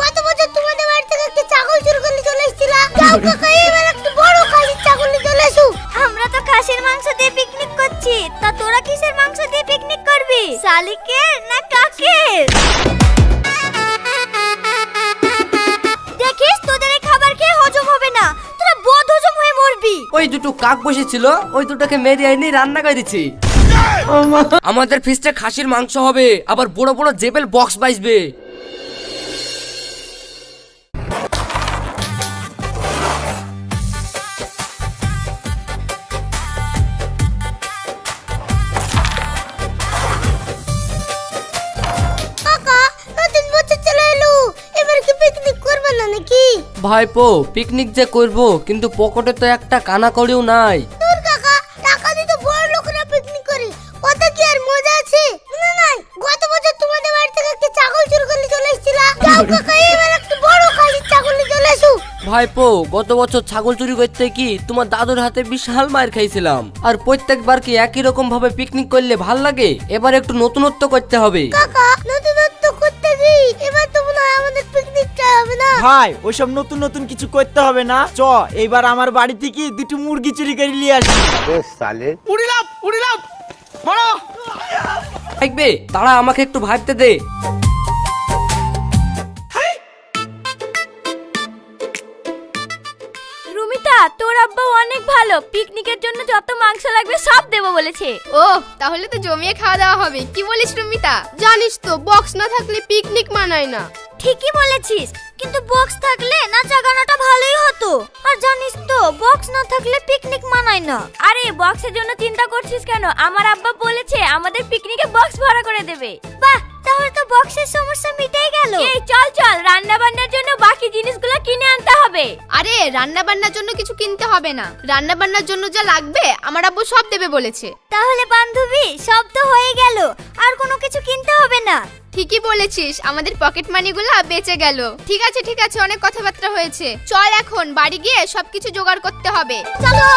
গত বছর তোমাদের বাড়ি থেকে একটা ছাগল চুরি করে চলে এসেছিল। যাও কাকা, এবার একটা বড় খাসির ছাগল নিয়ে চলে এসো। আমরা তো খাসির মাংস দিয়ে পিকনিক করছি, তা তোরা কিসের মাংস দিয়ে পিকনিক করবি? শালিকের না কাকের? দেখিস তোদের এই খাবার খেয়ে হজম হবে না, তোরা বদ হজম হয়ে মরবি। ওই দুটো কাক বসেছিল, ওই দুটোকে মেরে এনে রান্না করে দিচ্ছি। আমাদের ফিস্টে খাসির মাংস হবে, আবার বড় বড় জেবেল বক্স বাজবে। কাকা, নতুন বছর চলে এলো, এবার কি পিকনিক করবে না নাকি? ভাইপো পিকনিক যে করব, কিন্তু পকেটে তো একটা কানা কড়িও নাই। তোর কাকা, টাকা দিয়ে তো বড় লোকরা পিকনিক করে, কত কি আর মজা আছে? না না, গত বছর তোমাদের বাড়ি থেকে একটা ছাগল চুরি করে চলে এসেছিল। যাও কাকা, এবার একটা বড় খাসির ছাগল নিয়ে চলে এসো। ভাইপো গত বছর ছাগল চুরি করতে কি তোমার দাদুর হাতে বিশাল মার খাইছিলাম, আর প্রত্যেকবার কি একই রকম ভাবে পিকনিক করলে ভাল লাগে? এবার একটু নতুনত্ব করতে হবে। কাকা, নতুনত্ব করতে কি এবার তো মনে হয় আমাদের পিকনিকটা হবে না। ভাই ওইসব নতুন নতুন কিছু করতে হবে না, চ এইবার আমার বাড়ি থেকে দুটো মুরগি চুরি করে নিয়ে আসি। উড়িলাম মারো। দেখবে তারা আমাকে একটু ভাবতে দে। রুমিতা, তোর আব্বা অনেক ভালো, পিকনিকের জন্য যত মাংস লাগবে সব দেবো বলেছে। ও তাহলে তো জমিয়ে খাওয়া দাওয়া হবে। কি বলিস রুমিতা? জানিস তো বক্স না থাকলে পিকনিক মানায় না। ঠিকই বলেছিস, কিন্তু বক্স থাকলে নাচা গানাটা ভালোই হতো। আর জানিস তো বক্স না থাকলে পিকনিক মানায় না। আরে বক্সের জন্য চিন্তা করছিস কেন? আমার আব্বা বলেছে আমাদের পিকনিকে বক্স ভাড়া করে দেবে। বাহ, তাহলে তো বক্সের সমস্যা মিটেই গেল। এই চল চল, রান্না বান্নার জন্য বাকি জিনিসগুলো কিনে আনতে হবে। আরে রান্না বান্নার জন্য কিছু কিনতে হবে না, রান্না বান্নার জন্য যা লাগবে আমার আব্বু সব দেবে বলেছে। তাহলে বান্ধবী, সব তো হয়ে গেল, আর কোনো কিছু কিনতে হবে না। ঠিকই বলেছিস, আমাদের পকেট মানিগুলো বেঁচে গেল। ঠিক আছে, অনেক কথাবার্তা হয়েছে, চল এখন বাড়ি গিয়ে সবকিছু জোগাড় করতে হবে। চলো।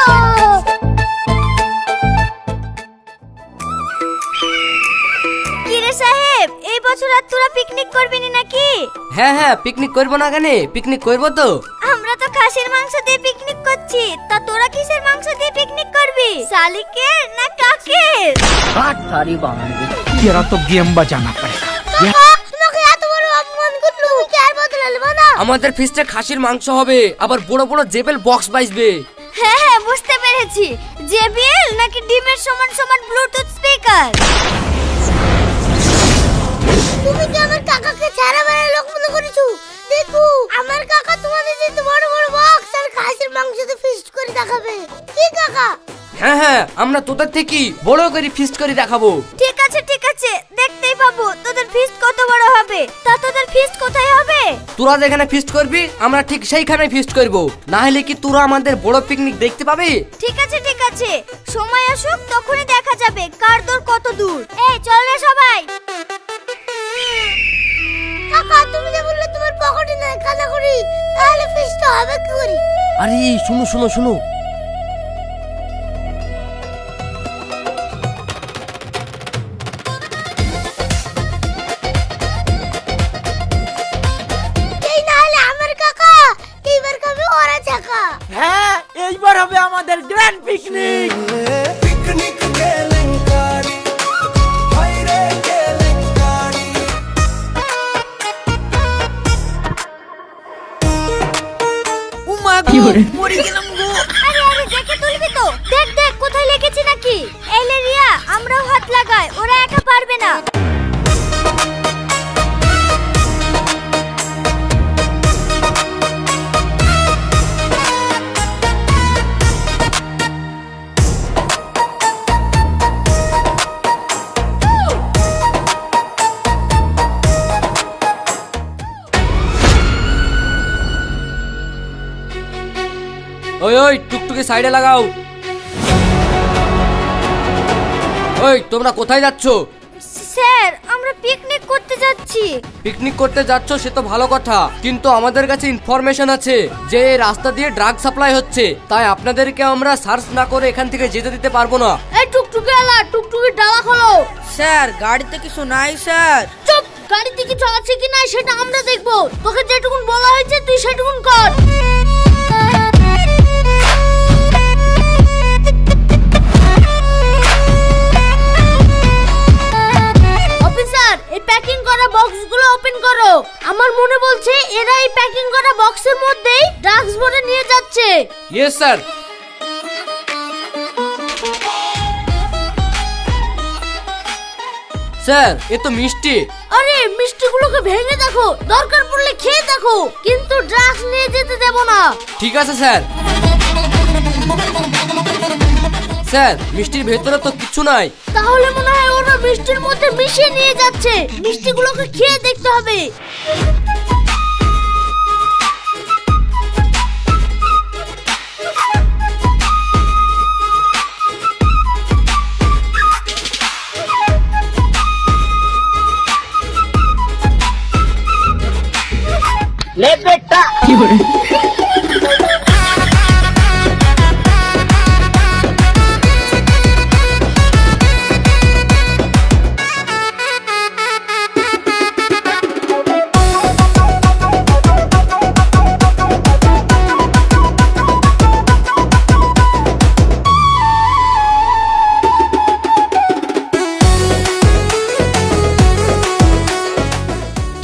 কিরে সাহেব, এই বছর আর তোরা পিকনিক করবি না নাকি? হ্যাঁ হ্যাঁ, পিকনিক করবো না কেন? পিকনিক করবো তো। আমরা তো খাসির মাংস দিয়ে পিকনিক করছি, তা তোরা কিসের মাংস দিয়ে পিকনিক করবি? শালিকের না কাকের? तेरा तो गेम बजाना पड़ेगा। কাকা, তোমাকে এত বড় অপমান করলো, তুমি কি আর বদলালে না? আমাদের ফিস্টে খাসির মাংস হবে, আবার বড় বড় জেবেল বক্স বাজবে। হ্যাঁ হ্যাঁ, বুঝতে পেরেছি। জেবিএল নাকি ডিমের সমান সমান ব্লুটুথ স্পিকার? তুমি কি আমার কাকাকে ছাড়া বেড়া লোক মনে করেছো? দেখো, আমার কাকা তোমাদের জন্য বড় বড় বক্স আর খাসির মাংস দিয়ে ফিস্ট করে দেখাবে। কি কাকা? হ্যাঁ হ্যাঁ, আমরা তোদের থেকে বড় করে ফিস্ট করে দেখাবো। ঠিক আছে, দেখতেই পাবো তোদের ফিস্ট কত বড় হবে। তা তোদের ফিস্ট কোথায় হবে? তোরা যেখানে ফিস্ট করবি আমরা ঠিক সেইখানে ফিস্ট করব, না হলে কি তোরা আমাদের বড় পিকনিক দেখতে পাবি? ঠিক আছে, সময় আসুক তখনই দেখা যাবে কার দূর কত দূর। এই চল রে সবাই। কাকা, তুমি যে বললে তোমার পকেটে নাই কানা করি, তাহলে ফিস্ট হবে কি করে? আরে শুনো এই না হলে আমার কাকা, এইবার কবে ওরা চাকা। হ্যাঁ, এইবার হবে আমাদের গ্র্যান্ড পিকনিক। আরে দেখে তুলবি তো? দেখ কোথায় লেগেছে নাকি। এলে রিয়া, আমরাও হাত লাগাই, ওরা একা পারবে না। ওই টুকটুকি সাইডে লাগাও। ওই তোমরা কোথায় যাচ্ছ? স্যার, আমরা পিকনিক করতে যাচ্ছি। পিকনিক করতে যাচ্ছ সে তো ভালো কথা, কিন্তু আমাদের কাছে ইনফরমেশন আছে যে এই রাস্তা দিয়ে ড্রাগ সাপ্লাই হচ্ছে, তাই আপনাদেরকে আমরা সার্চ না করে এখান থেকে যেতে দিতে পারবো না। এই টুকটুকি আলা, টুকটুকি ডালা খোলো। স্যার গাড়িতে কিছু নাই স্যার। চুপ, গাড়িতে কিছু আছে কিনা সেটা আমরা দেখবো। তোকে যেটুকুন বলা হয়েছে তুই সেটুকুন কর। অফিসার, এই প্যাকিং করা বক্সগুলো ওপেন করো। আমার মনে বলছে এরা এই প্যাকিং করা বক্সের মধ্যেই ড্রাগস ভরে নিয়ে যাচ্ছে। Yes sir. স্যার এ তো মিষ্টি। আরে মিষ্টিগুলোকে ভেঙে দেখো, দরকার পড়লে খেয়ে দেখো, কিন্তু ড্রাগস নিয়ে যেতে দেব না। ঠিক আছে স্যার। স্যার মিষ্টির ভেতরে তো কিছু নাই। তাহলে মনে হয় ওরা মিষ্টির মধ্যে মিশিয়ে নিয়ে যাচ্ছে। মিষ্টিগুলোকে খেয়ে দেখতে হবে। ले बेटा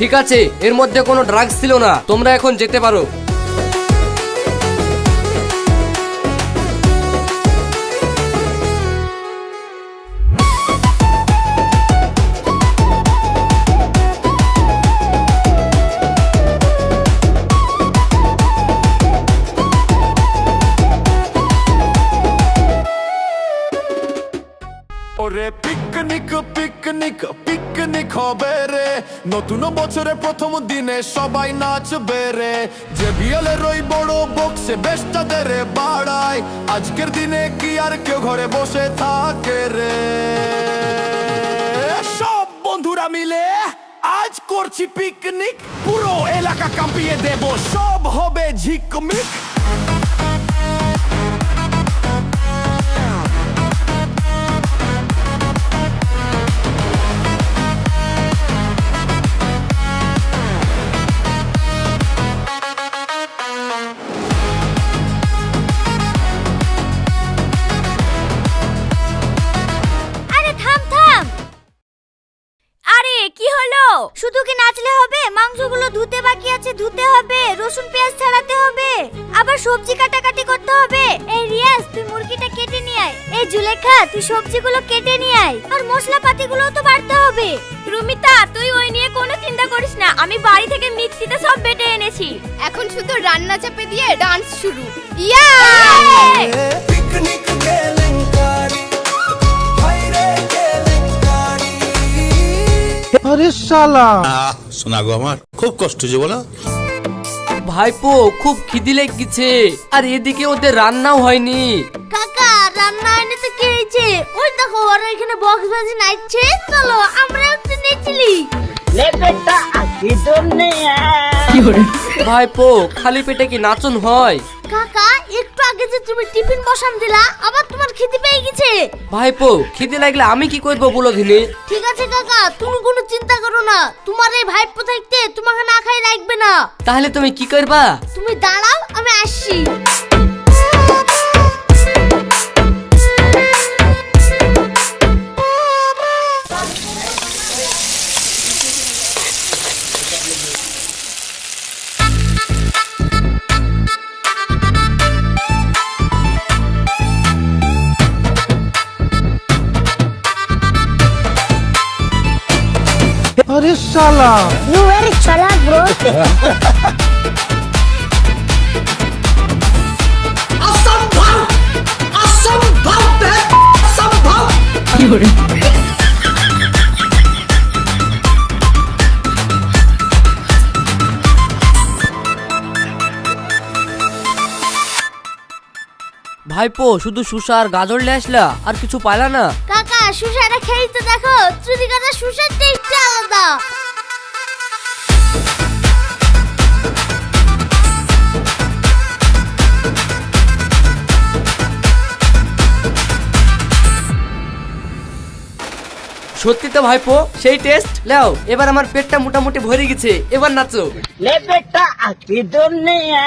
ঠিক আছে, এর মধ্যে কোনো ড্রাগস ছিল না, তোমরা এখন যেতে পারো। ওরে পিকনিক পিকনিক পিকনিক হবে রে, নতুন বছরের প্রথম দিনে সবাই নাচবে রে। যে বিয়েলের ওই বড় বক্সে বেশটা দে রে বাড়ায়, আজকের দিনে কি আর কেউ ঘরে বসে থাকে রে। সব বন্ধুরা মিলে আজ করছি পিকনিক, পুরো এলাকা কাঁপিয়ে দেব, সব হবে ঝিকমিক। আরে থাম থাম। আরে কি হলো? শুধু কি নাচলে হবে? মাংসগুলো ধুতে বাকি আছে, ধুতে হবে, রসুন পেঁয়াজ ছাড়াতে হবে, আবার সবজি কাটাকাটি করতে হবে। এই রিয়াজ তুই মুরগিটা কেটে নিয়ে আয়। এই জুলেখা তুই সবজিগুলো কেটে নিয়ে আয়, আর মশলাপাতিগুলো তো বাড়তে হবে। রুমিতা তুই ওই নিয়ে কোনো চিন্তা করিস না, আমি বাড়ি থেকে মিক্সিতে সব বেটে এনেছি। এখন শুধু রান্না চাপে দিয়ে ডান্স শুরু। ইয়া! পিকনিক কেলেঙ্কারি, হায়রে কেলেঙ্কারি। আরে শালা শোনা গো আমার খুব কষ্ট যে বলো। ভাইপো খুব খিদি লেগেছে, আর এদিকে ওদের রান্নাও হয়নি। কাকা রান্না হয়নি তো কি হয়েছে? ওই দেখো ওরা এখানে বক্স বাজি নাচছে, চলো আমরা একটু নেচলি। ले बेटा इधर नहीं है। ভাইপো খালি পেটে কি নাচন হয়? কাকা একটু আগে যে তুমি টিফিন বসাম দিলা, আবার তোমার খিদে পেয়ে গেছে। ভাইপো খিদে লাগলে আমি কি করবো বলো দিনে? ঠিক আছে কাকা, তুমি কোনো চিন্তা করো না, তোমার এই ভাইপো থাকতে তোমাকে না খাই রাখবে না। তাহলে তুমি কি করবা? তুমি দাঁড়াও, আমি আসছি। अरे साला You very chalak bro. ভাইপো শুধু শুষা আর গাজর নিয়ে আসলা, আর কিছু পাইলা না? কাকা সুসাটা খেয়ে তো দেখো, চুরি কাটা সুসার টেস্ট আলাদা। সত্যি তো ভাইপো সেই টেস্ট লাও। এবার আমার পেটটা মোটামুটি ভরে গেছে, এবার নাচো। ले बेटा आती दुनिया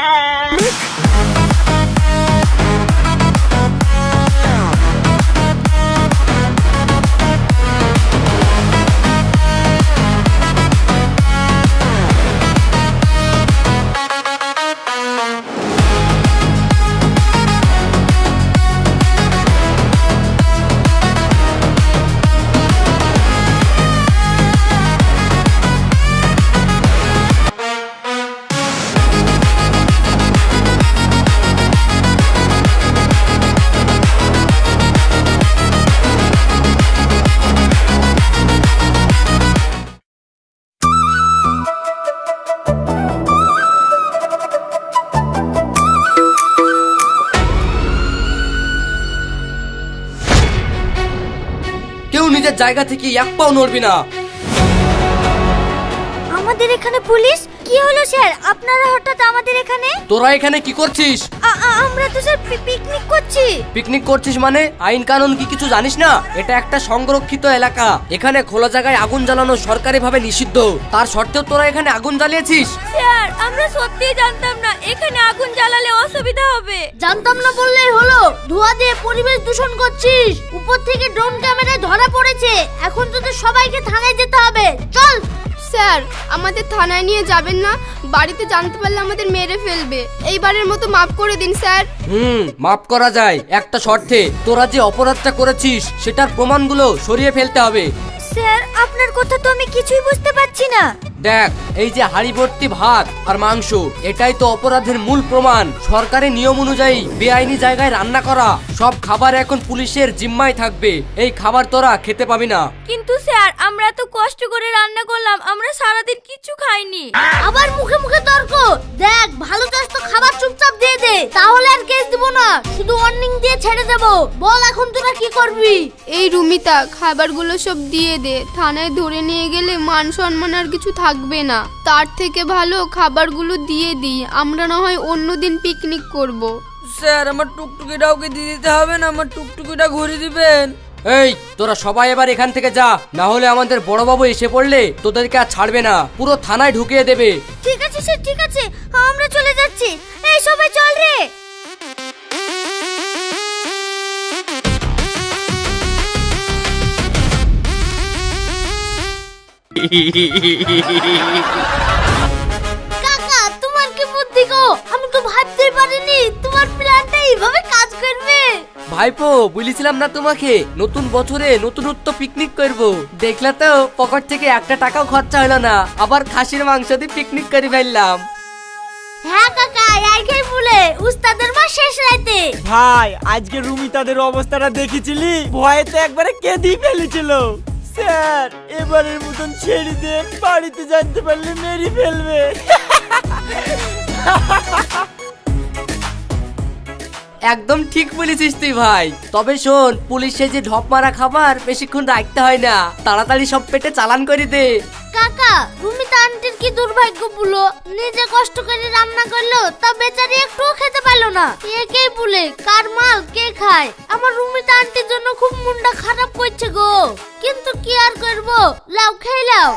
কেউ নিজের জায়গা থেকে এক পাও নড়বি না। আমাদের এখানে পুলিশ? কি হলো স্যার, আপনারা হঠাৎ আমাদের এখানে? তোরা এখানে কি করছিস? আমরা তো স্যার পিকনিক করছি। পিকনিক করছিস মানে আইন কানুন কি কিছু জানিস না? এটা একটা সংরক্ষিত এলাকা, এখানে খোলা জায়গায় আগুন জ্বালানো সরকারিভাবে নিষিদ্ধ। তার সত্ত্বেও তোরা এখানে আগুন জ্বালিয়েছিস? স্যার আমরা সত্যিই জানতাম না এখানে আগুন জ্বালালে অসুবিধা হবে। জানতাম না বললেই হলো, ধোঁয়া দিয়ে পরিবেশ দূষণ করছিস। উপর থেকে ড্রোন ক্যামেরায় ধরা পড়েছে, এখন তোদের সবাইকে থানায় যেতে হবে। চল। স্যার আমাদের থানায় নিয়ে যাবেন না, বাড়িতে জানতে পারলে আমাদের মেরে ফেলবে। এইবারের মতো মাফ করে দিন স্যার। মাফ করা যায় একটা শর্তে, তোরা যে অপরাধটা করেছিস সেটার প্রমাণগুলো সরিয়ে ফেলতে হবে। স্যার আপনার কথা তো আমি কিছুই বুঝতে পারছি না। দেখ এই যে হাড়ি ভর্তি ভাত আর মাংস, এটাই তো অপরাধের মূল প্রমাণ। সরকারি নিয়ম অনুযায়ী বেআইনি জায়গায় রান্না করা সব খাবার এখন পুলিশের জিম্মায় থাকবে। এই খাবার তোরা খেতে পাবি না। কিন্তু স্যার আমরা তো কষ্ট করে রান্না করলাম, আমরা সারাদিন কিছু খাইনি। আবার মুখে মুখে তর্ক। দেখ ভালো চাস তো খাবার চুপচাপ দিয়ে দে, তাহলে আর কেস দিব না, শুধু ওয়ার্নিং দিয়ে ছেড়ে দেব। বল এখন তোরা কি করবি? এই রুমিতা খাবারগুলো সব দিয়ে দে, থানায় ধরে নিয়ে গেলে মান সম্মান আর কিছু থাকবে না। তার থেকে ভালো খাবারগুলো দিয়ে দিই, আমরা না হয় অন্যদিন পিকনিক করব। স্যার আমার টুকটুকিটাও কি দিয়ে দিতে হবে না? আমার টুকটুকিটা ঘুরিয়ে দিবেন। এই তোরা সবাই এবার এখান থেকে যা, না হলে আমাদের বড়বাবু এসে পড়লে তোদেরকে আর ছাড়বে না, পুরো থানায় ঢুকিয়ে দেবে। ঠিক আছে স্যার ঠিক আছে, আমরা চলে যাচ্ছি। এই সবাই চল রে। কাকা তোমার কি বুদ্ধি গো, আমি তো ভাবতেই পারিনি তোমার প্ল্যানটা এইভাবে কাজ করবে। ভাইপো বলেছিলাম না তোমাকে, নতুন বছরে নতুনত্ব পিকনিক করব। দেখলে তো পকেট থেকে একটা টাকাও খরচা হলো না, আবার খাসির মাংস দিয়ে পিকনিক করে ফেললাম। হ্যাঁ কাকা এইখাই বলে উস্তাদের মা শেষ রাতে। ভাই আজকে রুমিতাদের অবস্থাটা দেখেছিলি? ভয়ে তো একবারে কেঁদেই ফেলেছিল। স্যার এবারের মতন ছেড়ে দেন, বাড়িতে জানতে পারলে মেরে ফেলবে। একদম ঠিক বলেছিস তুই ভাই। তবে শোন, পুলিশে যে ঢপ মারা খাবার বেশিক্ষণ রাখতে হয় না, তাড়াতাড়ি সব পেটে চালান করে দে। কাকা রুমিতা আন্টির কি দুর্ভাগ্য বলো, নিজে কষ্ট করে রান্না করলো তা বেচারি একটুও খেতে পারলো না। একেই বলে কার মাল কে খায়। আমার রুমিতা আন্টির জন্য খুব মনটা খারাপ করছে গো, কিন্তু কি আর করবো, লাও খেয়ে লাও।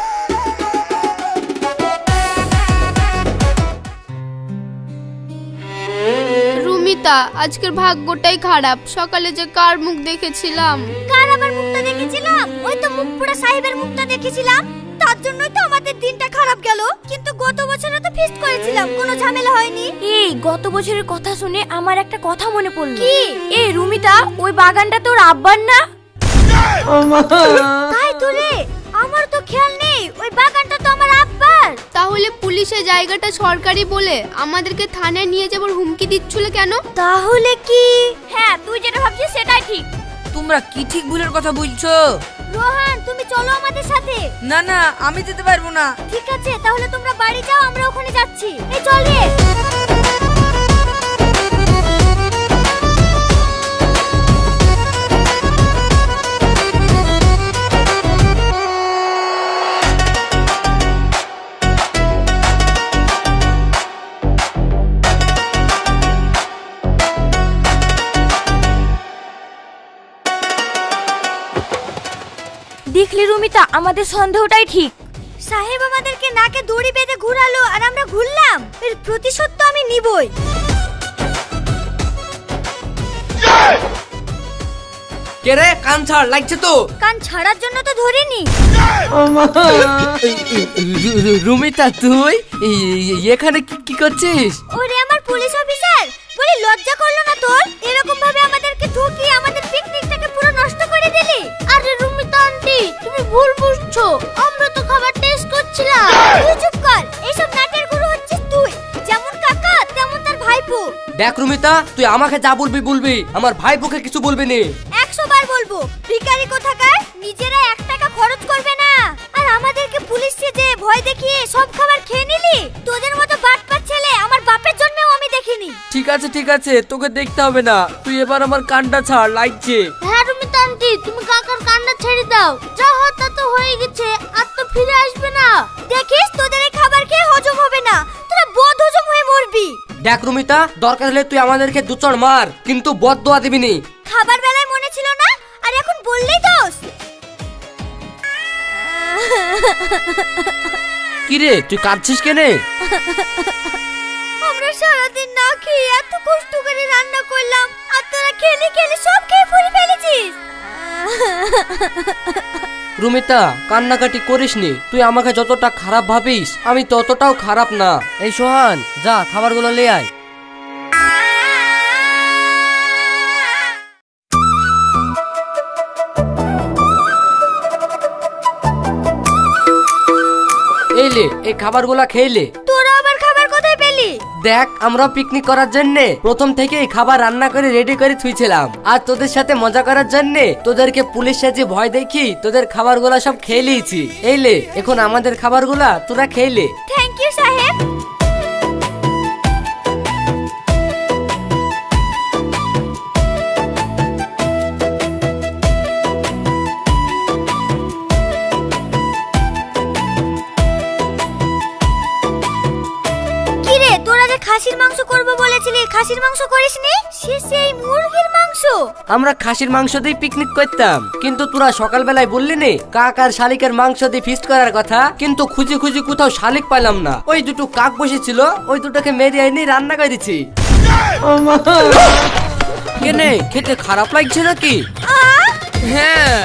রুমিতা আজকের ভাগ্যটাই খারাপ, সকালে যে কার মুখ দেখেছিলাম। কার আবার মুখটা দেখেছিলাম? ওই তো মুখপুরা সাহেবের মুখটা দেখেছিলাম, তার জন্যই তো আমাদের দিনটা খারাপ গেল। কিন্তু গত বছরে তো ফিস্ট করেছিলাম, কোনো ঝামেলা হয়নি। এই গত বছরের কথা শুনে আমার একটা কথা মনে পড়লো। কি? এই রুমিতা ওই বাগানটা তোর আব্বার না? তাই তো রে, আমার তো খেয়াল নেই ওই বাগানটা তো আমার আব্বার। তাহলে পুলিশের জায়গাটা সরকারি বলে আমাদেরকে থানায় নিয়ে যাবার হুমকি দিচ্ছিল কেন? তাহলে কি? হ্যাঁ তুই যেটা ভাবছিস সেটাই ঠিক। তোমরা কি ঠিক ভুলের কথা বলছো? রোহান তুমি চলো আমাদের সাথে। না না আমি যেতে পারবো না। ঠিক আছে তাহলে তোমরা বাড়ি যাও, আমরা ওখানে যাচ্ছি। এই চল রে। দেখলি রুমিতা, আমাদের সন্দেহটাই ঠিক। সাহেব আমাদেরকে নাকে দড়ি বেঁধে ঘুরালো আর আমরা ঘুরলাম। এর প্রতিশোধ তো আমি নিবই। কে রে, কান ছাড়, লাগছে তো। কান ছাড়ার জন্য তো ধরিনি। রুমিতা, তুই এখানে কি করছিস? ওরে আমার পুলিশ অফিসার, বলি লজ্জা করলো না তোর? এরকম ভাবে আমাদেরকে ঠকিয়ে আমাদের পিকনিকটাকে পুরো নষ্ট করে দিলি। আরে রুমিতা আন্টি, তুমি ভুল বুঝছো, আমরা তো খাবার টেস্ট করছিলাম। তুই চুপ কর, এইসব নাটের গুরু হচ্ছিস তুই। যেমন কাকা তেমন তার ভাইপো। দেখ রুমিতা, তুই আমাকে যা বলবি, আমার ভাইপোকে কিছু বলবি না। 100 বার বলবো, ভিখারি কোথাকার, নিজেরা 1 টাকা খরচ করবে না আর আমাদেরকে পুলিশ সেজে ভয় দেখিয়ে সব খাবার খেয়ে নিলি। তোদের মতো বাটপার ছেলে আমার বাপের জন্মেও আমি দেখিনি। ঠিক আছে, তোকে দেখতে হবে না, তুই এবার আমার কানটা ছাড়, লাগছে। হ্যাঁ রুমিতা আন্টি, তুমি কাকার কান্না ছেড়ে দাও। যা হওয়ার তা তো হয়ে গেছে, আর তো ফিরে আসবে না। দেখিস তোদের এই খাবার খেয়ে হজম হবে না, তোরা বদ হজম হয়ে মরবি। দেখ রুমিতা, দরকার হলে তুই আমাদেরকে 2 চড় মার, কিন্তু বদদোয়া দিবি নি। খাবার বেলায় মনে ছিল না, আর এখন বললেই দোষ। কি রে, তুই কাঁদছিস কেনে? আমরা সারাদিন না খেয়ে এত কষ্ট করে রান্না করলাম, আর তোরা খেলে সব খেয়ে ফুরি ফেলেছিস। রুমিতা, কান্নাকাটি করিসনি। তুই আমাকে যতটা খারাপ ভাবিস, আমি ততটাও খারাপ না। এই সোহান, যা খাবারগুলো লে আয়। এই লে, এই খাবারগুলো খেয়ে। তোরা আবার খাবার কোথায় পেলি? দেখ, আমরা পিকনিক করার জন্য প্রথম থেকেই খাবার রান্না করে রেডি করে থুইছিলাম, আর তোদের সাথে মজা করার জন্য তোদেরকে পুলিশ সাজে ভয় দেখি তোদের খাবারগুলা সব খেয়ে লিয়েছি। এই লে, এখন আমাদের খাবারগুলা তোরা খেয়ে লে। থ্যাংক ইউ সাহেব। কিরে, তোরা যে খাসির মাংস করব বলেছিলি, খাসির মাংস করিসনি? সেই মুরগির মাংস। আমরা খাসির মাংস দিয়ে পিকনিক করতাম, কিন্তু তোরা সকালবেলায় বললি নে কাক আর শালিকের মাংস দিয়ে ফিস্ট করার কথা, কিন্তু খুঁজে কোথাও শালিক পাইলাম না। ওই দুটো কাক বসেছিল, ওই দুটোকে মেরে এনে রান্না করে দিছি। কেনে, খেতে খারাপ লাগছে নাকি? হ্যাঁ।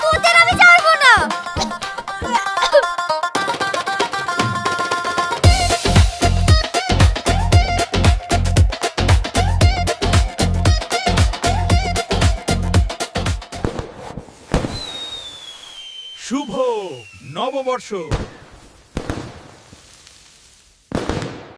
তোদের আমি ছাড়বো না। শুভ নববর্ষ।